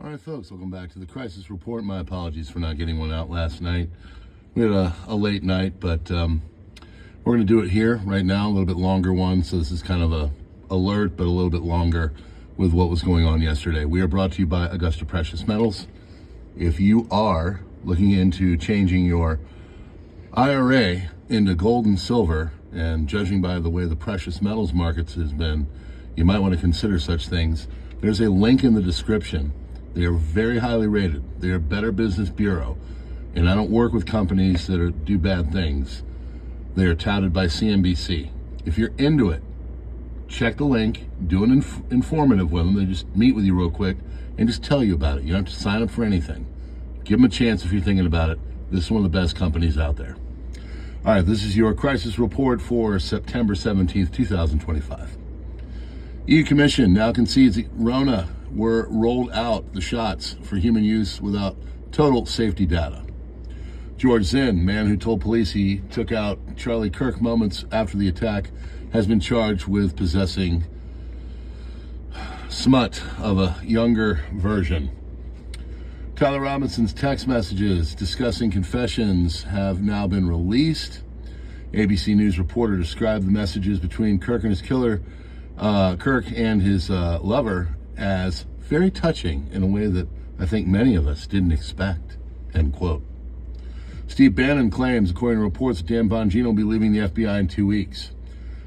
All right, folks, welcome back to the Crisis Report. My apologies for not getting one out last night. We had a late night, but we're going to do it here right now, a little bit longer one. So this is kind of a alert, but a little bit longer with what was going on yesterday. We are brought to you by Augusta Precious Metals. If you are looking into changing your IRA into gold and silver, and judging by the way the precious metals markets has been, you might want to consider such things. There's a link in the description. They are very highly rated. They are Better Business Bureau. And I don't work with companies that do bad things. They are touted by CNBC. If you're into it, check the link, do an informative with them. They just meet with you real quick and just tell you about it. You don't have to sign up for anything. Give them a chance if you're thinking about it. This is one of the best companies out there. All right, this is your crisis report for September 17th, 2025. EU Commission now concedes Rona were rolled out the shots for human use without total safety data. George Zinn, man who told police he took out Charlie Kirk moments after the attack, has been charged with possessing smut of a younger version. Tyler Robinson's text messages discussing confessions have now been released. ABC News reporter described the messages between Kirk and his killer, Kirk and his lover, as very touching in a way that I think many of us didn't expect, end quote. Steve Bannon claims, according to reports, that Dan Bongino will be leaving the FBI in 2 weeks.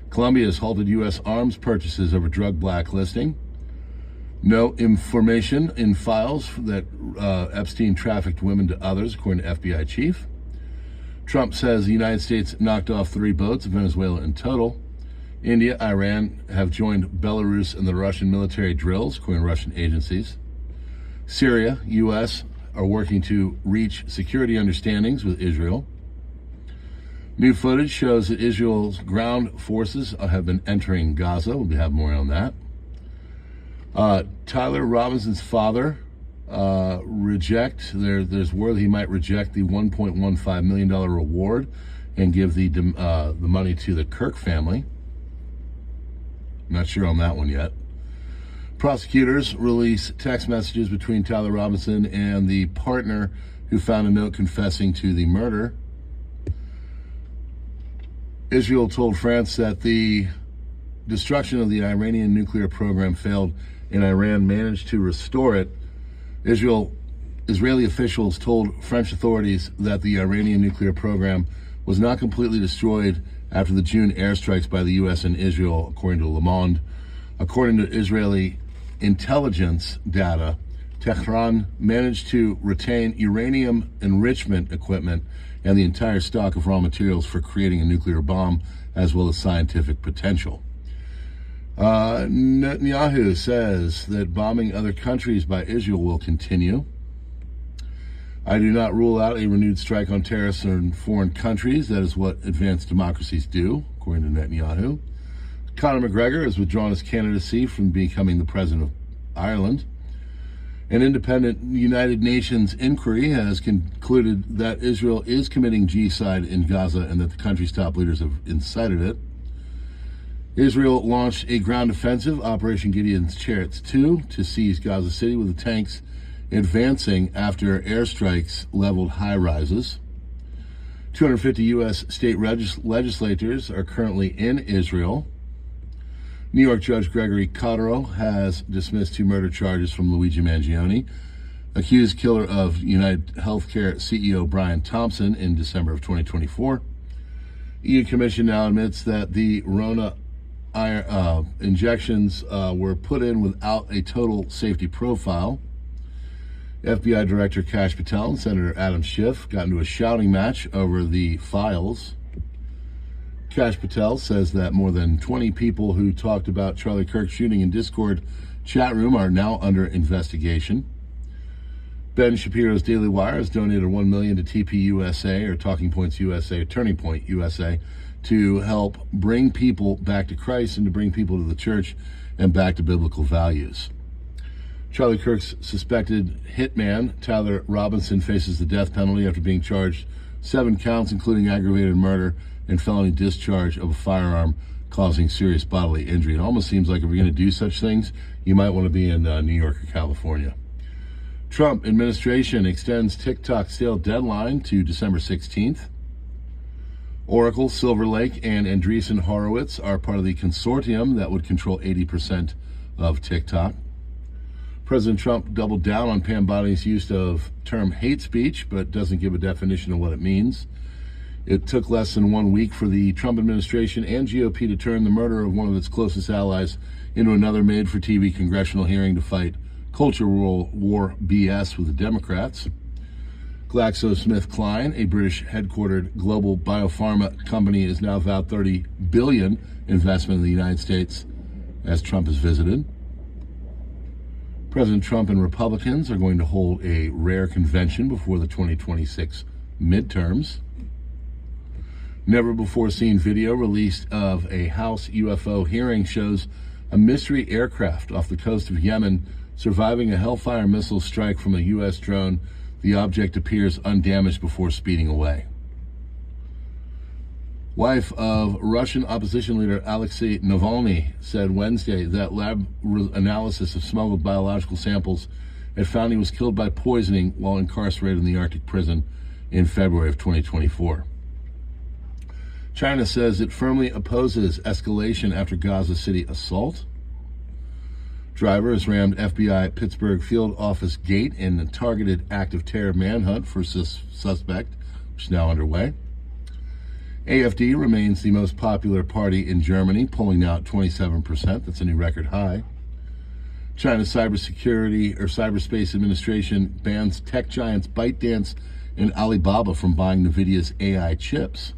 Colombia has halted U.S. arms purchases over drug blacklisting. No information in files that Epstein trafficked women to others, according to FBI chief. Trump says the United States knocked off 3 boats of Venezuela in total. India, Iran have joined Belarus in the Russian military drills, according to Russian agencies. Syria, U.S. are working to reach security understandings with Israel. New footage shows that Israel's ground forces have been entering Gaza. We'll have more on that. Tyler Robinson's father there's word that he might reject the $1.15 million reward and give the money to the Kirk family. Not sure on that one yet. Prosecutors release text messages between Tyler Robinson and the partner who found a note confessing to the murder. Israel told France that the destruction of the Iranian nuclear program failed and Iran managed to restore it. Israeli officials told French authorities that the Iranian nuclear program was not completely destroyed after the June airstrikes by the U.S. and Israel, according to Le Monde. According to Israeli intelligence data, Tehran managed to retain uranium enrichment equipment and the entire stock of raw materials for creating a nuclear bomb, as well as scientific potential. Netanyahu says that bombing other countries by Israel will continue. I do not rule out a renewed strike on terrorists in foreign countries. That is what advanced democracies do, according to Netanyahu. Conor McGregor has withdrawn his candidacy from becoming the president of Ireland. An independent United Nations inquiry has concluded that Israel is committing genocide in Gaza and that the country's top leaders have incited it. Israel launched a ground offensive, Operation Gideon's Chariots 2, to seize Gaza City, with the tanks advancing after airstrikes leveled high-rises. 250 U.S. state legislators are currently in Israel. New York Judge Gregory Cotterill has dismissed 2 murder charges from Luigi Mangione, accused killer of United Healthcare CEO Brian Thompson in December of 2024. EU Commission now admits that the Rona injections were put in without a total safety profile. FBI Director Kash Patel and Senator Adam Schiff got into a shouting match over the files. Kash Patel says that more than 20 people who talked about Charlie Kirk's shooting in Discord chat room are now under investigation. Ben Shapiro's Daily Wire has donated $1 million to TPUSA, or Talking Points USA, or Turning Point USA, to help bring people back to Christ and to bring people to the church and back to biblical values. Charlie Kirk's suspected hitman, Tyler Robinson, faces the death penalty after being charged 7 counts, including aggravated murder and felony discharge of a firearm causing serious bodily injury. It almost seems like if you're going to do such things, you might want to be in New York or California. Trump administration extends TikTok sale deadline to December 16th. Oracle, Silver Lake, and Andreessen Horowitz are part of the consortium that would control 80% of TikTok. President Trump doubled down on Pam Body's use of term hate speech, but doesn't give a definition of what it means. It took less than 1 week for the Trump administration and GOP to turn the murder of one of its closest allies into another made-for-TV congressional hearing to fight culture war BS with the Democrats. GlaxoSmithKline, a British-headquartered global biopharma company, is now vowed $30 billion investment in the United States as Trump has visited. President Trump and Republicans are going to hold a rare convention before the 2026 midterms. Never-before-seen video released of a House UFO hearing shows a mystery aircraft off the coast of Yemen surviving a Hellfire missile strike from a U.S. drone. The object appears undamaged before speeding away. Wife of Russian opposition leader Alexei Navalny said Wednesday that lab analysis of smuggled biological samples had found he was killed by poisoning while incarcerated in the Arctic prison in February of 2024. China says it firmly opposes escalation after Gaza City assault. Driver has rammed FBI Pittsburgh field office gate in a targeted act of terror manhunt for suspect, which is now underway. AfD remains the most popular party in Germany, polling now at 27%. That's a new record high. China's Cyberspace Administration bans tech giants ByteDance and Alibaba from buying NVIDIA's AI chips.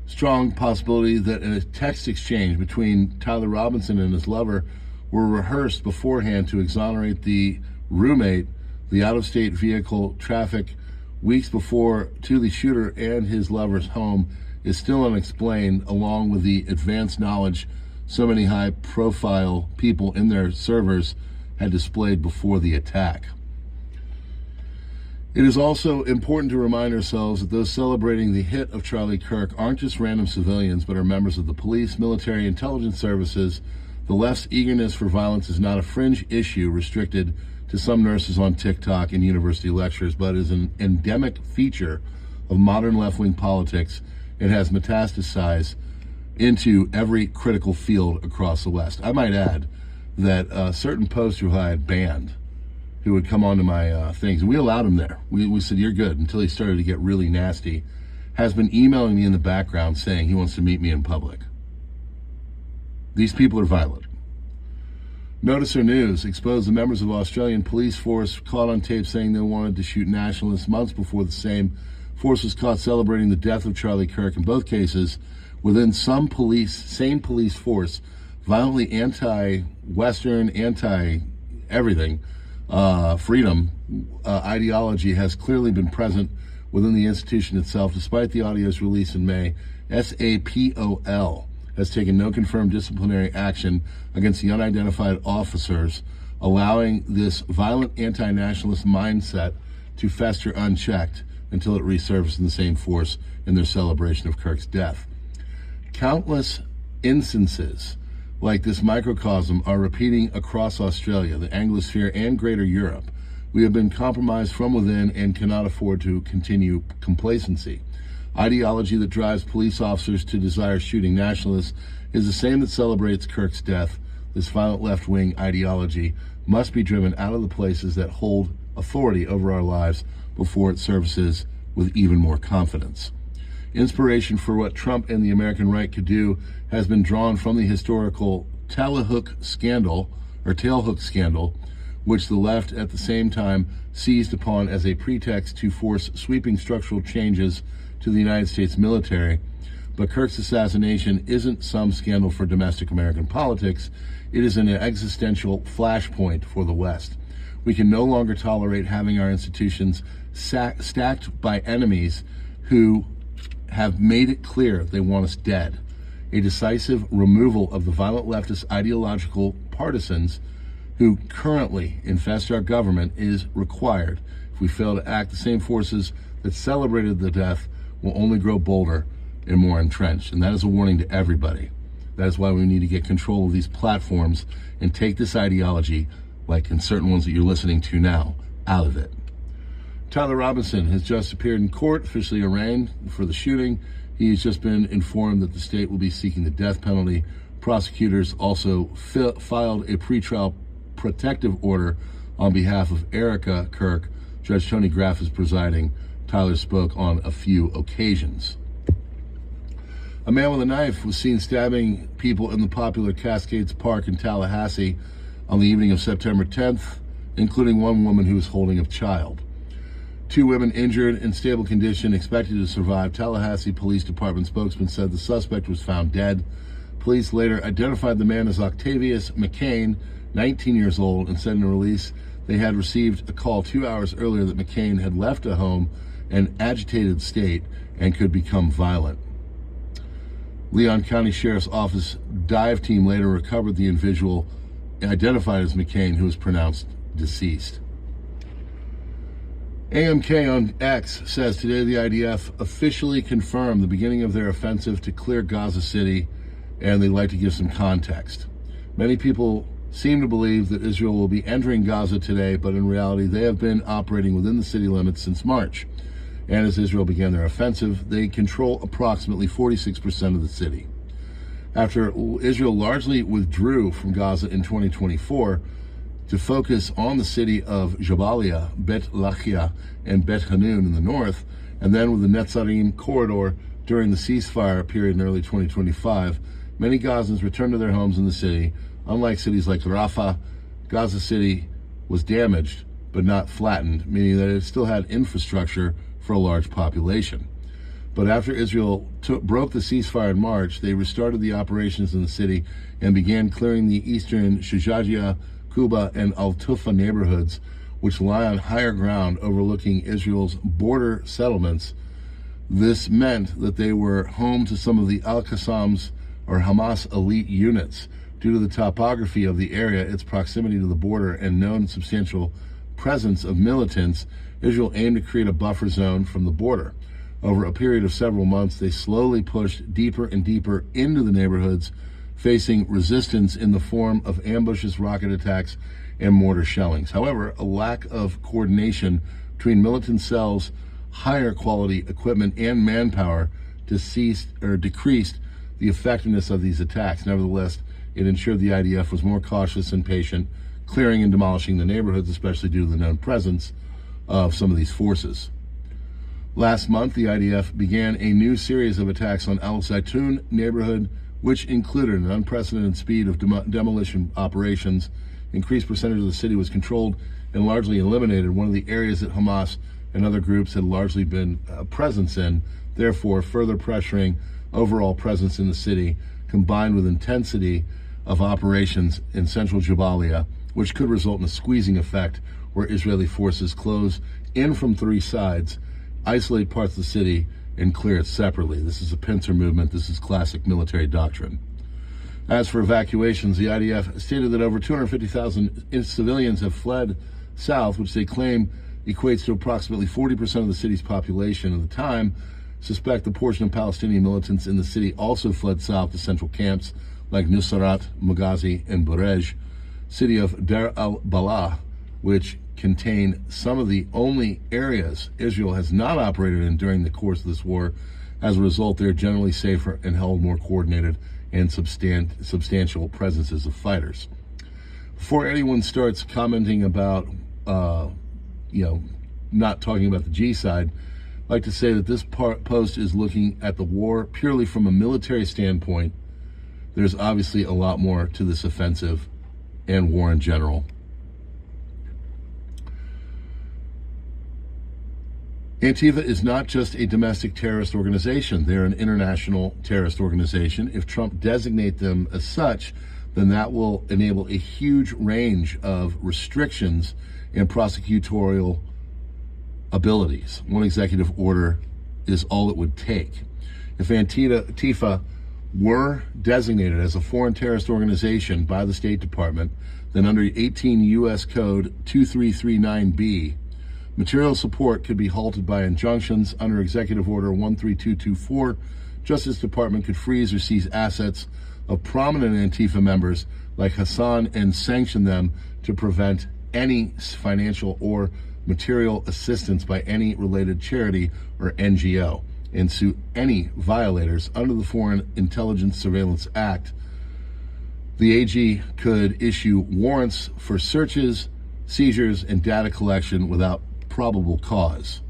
Strong possibility that a text exchange between Tyler Robinson and his lover were rehearsed beforehand to exonerate the roommate, the out-of-state vehicle traffic weeks before to the shooter and his lover's home is still unexplained, along with the advanced knowledge so many high-profile people in their servers had displayed before the attack. It is also important to remind ourselves that those celebrating the hit of Charlie Kirk aren't just random civilians, but are members of the police, military, intelligence services. The left's eagerness for violence is not a fringe issue restricted to some nurses on TikTok and university lectures, but is an endemic feature of modern left-wing politics. It has metastasized into every critical field across the West. I might add that a certain poster who I had banned, who would come onto my things, and we allowed him there. We said, you're good, until he started to get really nasty, has been emailing me in the background saying he wants to meet me in public. These people are violent. Noticer News exposed the members of Australian police force caught on tape saying they wanted to shoot nationalists months before the same force was caught celebrating the death of Charlie Kirk. In both cases, within same police force, violently anti-Western, anti-everything, freedom ideology has clearly been present within the institution itself. Despite the audio's release in May, SAPOL has taken no confirmed disciplinary action against the unidentified officers, allowing this violent anti-nationalist mindset to fester unchecked until it resurfaced in the same force in their celebration of Kirk's death. Countless instances like this microcosm are repeating across Australia, the Anglosphere, and Greater Europe. We have been compromised from within and cannot afford to continue complacency. Ideology that drives police officers to desire shooting nationalists is the same that celebrates Kirk's death. This violent left-wing ideology must be driven out of the places that hold authority over our lives before it surfaces with even more confidence. Inspiration for what Trump and the American right could do has been drawn from the historical tailhook scandal, which the left at the same time seized upon as a pretext to force sweeping structural changes to the United States military. But Kirk's assassination isn't some scandal for domestic American politics. It is an existential flashpoint for the West. We can no longer tolerate having our institutions stacked by enemies who have made it clear they want us dead. A decisive removal of the violent leftist ideological partisans who currently infest our government is required. If we fail to act, the same forces that celebrated the death will only grow bolder and more entrenched. And that is a warning to everybody. That is why we need to get control of these platforms and take this ideology like in certain ones that you're listening to now, out of it. Tyler Robinson has just appeared in court, officially arraigned for the shooting. He's just been informed that the state will be seeking the death penalty. Prosecutors also filed a pretrial protective order on behalf of Erica Kirk. Judge Tony Graff is presiding. Tyler spoke on a few occasions. A man with a knife was seen stabbing people in the popular Cascades Park in Tallahassee on the evening of September 10th, including one woman who was holding a child. 2 women injured in stable condition, expected to survive. Tallahassee Police Department spokesman said the suspect was found dead. Police later identified the man as Octavius McCain, 19 years old, and said in a release they had received a call 2 hours earlier that McCain had left a home in an agitated state and could become violent. Leon County Sheriff's Office dive team later recovered the individual identified as McCain, who was pronounced deceased. AMK on X says today the IDF officially confirmed the beginning of their offensive to clear Gaza City, and they'd like to give some context. Many people seem to believe that Israel will be entering Gaza today, but in reality they have been operating within the city limits since March. And as Israel began their offensive, they control approximately 46% of the city. After Israel largely withdrew from Gaza in 2024, to focus on the city of Jabalia, Bet Lachia, and Bet Hanun in the north, and then with the Netzarim corridor during the ceasefire period in early 2025, many Gazans returned to their homes in the city. Unlike cities like Rafah, Gaza City was damaged but not flattened, meaning that it still had infrastructure for a large population. But after Israel broke the ceasefire in March, they restarted the operations in the city and began clearing the eastern Shujajia, Kuba, and Al-Tufa neighborhoods, which lie on higher ground overlooking Israel's border settlements. This meant that they were home to some of the Al-Qassams or Hamas elite units. Due to the topography of the area, its proximity to the border, and known substantial presence of militants, Israel aimed to create a buffer zone from the border. Over a period of several months, they slowly pushed deeper and deeper into the neighborhoods, facing resistance in the form of ambushes, rocket attacks, and mortar shellings. However, a lack of coordination between militant cells, higher quality equipment, and manpower decreased the effectiveness of these attacks. Nevertheless, it ensured the IDF was more cautious and patient, clearing and demolishing the neighborhoods, especially due to the known presence of some of these forces. Last month, the IDF began a new series of attacks on Al Zaitun neighborhood, which included an unprecedented speed of demolition operations. Increased percentage of the city was controlled and largely eliminated, one of the areas that Hamas and other groups had largely been presence in, therefore further pressuring overall presence in the city, combined with intensity of operations in central Jabalia, which could result in a squeezing effect where Israeli forces close in from 3 sides, isolate parts of the city, and clear it separately. This is a pincer movement. This is classic military doctrine. As for evacuations, the IDF stated that over 250,000 civilians have fled south, which they claim equates to approximately 40% of the city's population. At the time, suspect the portion of Palestinian militants in the city also fled south to central camps like Nusrat, Maghazi, and Burej. City of Deir al-Balah, which contain some of the only areas Israel has not operated in during the course of this war. As a result, they're generally safer and held more coordinated and substantial presences of fighters. Before anyone starts commenting about, not talking about the G side, I'd like to say that this post is looking at the war purely from a military standpoint. There's obviously a lot more to this offensive and war in general. Antifa is not just a domestic terrorist organization. They're an international terrorist organization. If Trump designates them as such, then that will enable a huge range of restrictions and prosecutorial abilities. One executive order is all it would take. If Antifa were designated as a foreign terrorist organization by the State Department, then under 18 U.S. Code 2339B, material support could be halted by injunctions. Under Executive Order 13224, Justice Department could freeze or seize assets of prominent Antifa members like Hassan and sanction them to prevent any financial or material assistance by any related charity or NGO, and sue any violators under the Foreign Intelligence Surveillance Act. The AG could issue warrants for searches, seizures, and data collection without probable cause.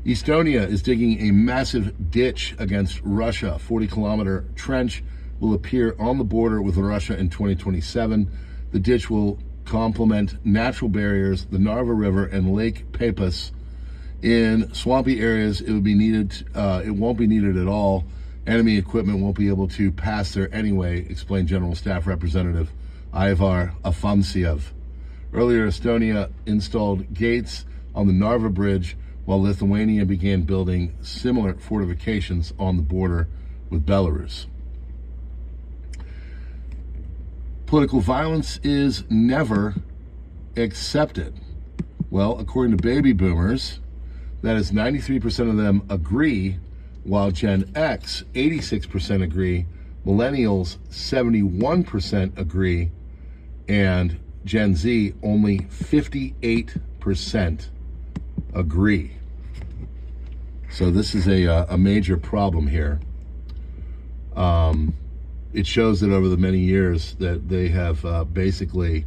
Estonia is digging a massive ditch against Russia. 40-kilometer trench will appear on the border with Russia in 2027. The ditch will complement natural barriers, the Narva River and Lake Peipus. In swampy areas, it won't be needed at all. Enemy equipment won't be able to pass there anyway, explained General Staff Representative Ivar Afanasiev. Earlier, Estonia installed gates on the Narva Bridge, while Lithuania began building similar fortifications on the border with Belarus. Political violence is never accepted. Well, according to baby boomers, that is 93% of them agree, while Gen X, 86% agree, millennials, 71% agree, and Gen Z, only 58% agree. So this is a major problem here. It shows that over the many years that they have basically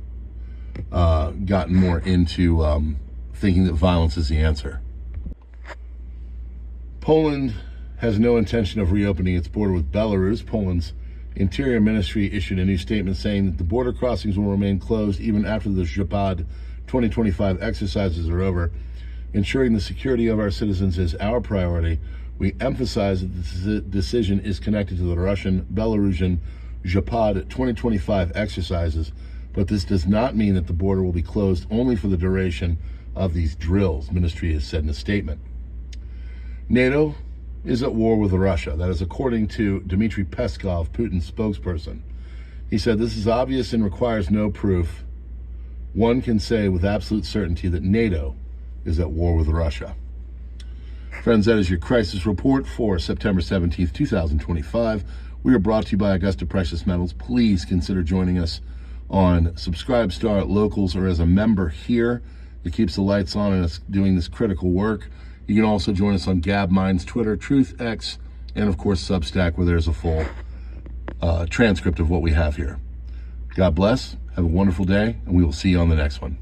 gotten more into thinking that violence is the answer. Poland has no intention of reopening its border with Belarus. Poland's Interior Ministry issued a new statement saying that the border crossings will remain closed even after the JAPAD 2025 exercises are over. Ensuring the security of our citizens is our priority. We emphasize that the decision is connected to the Russian-Belarusian JAPAD 2025 exercises, but this does not mean that the border will be closed only for the duration of these drills, ministry has said in a statement. NATO is at war with Russia. That is according to Dmitry Peskov, Putin's spokesperson. He said, "This is obvious and requires no proof. One can say with absolute certainty that NATO is at war with Russia." Friends, that is your crisis report for September 17th, 2025. We are brought to you by Augusta Precious Metals. Please consider joining us on Subscribestar, Locals, or as a member here. It keeps the lights on and us doing this critical work. You can also join us on Gab Minds, Twitter, Truth X, and of course Substack, where there's a full transcript of what we have here. God bless, have a wonderful day, and we will see you on the next one.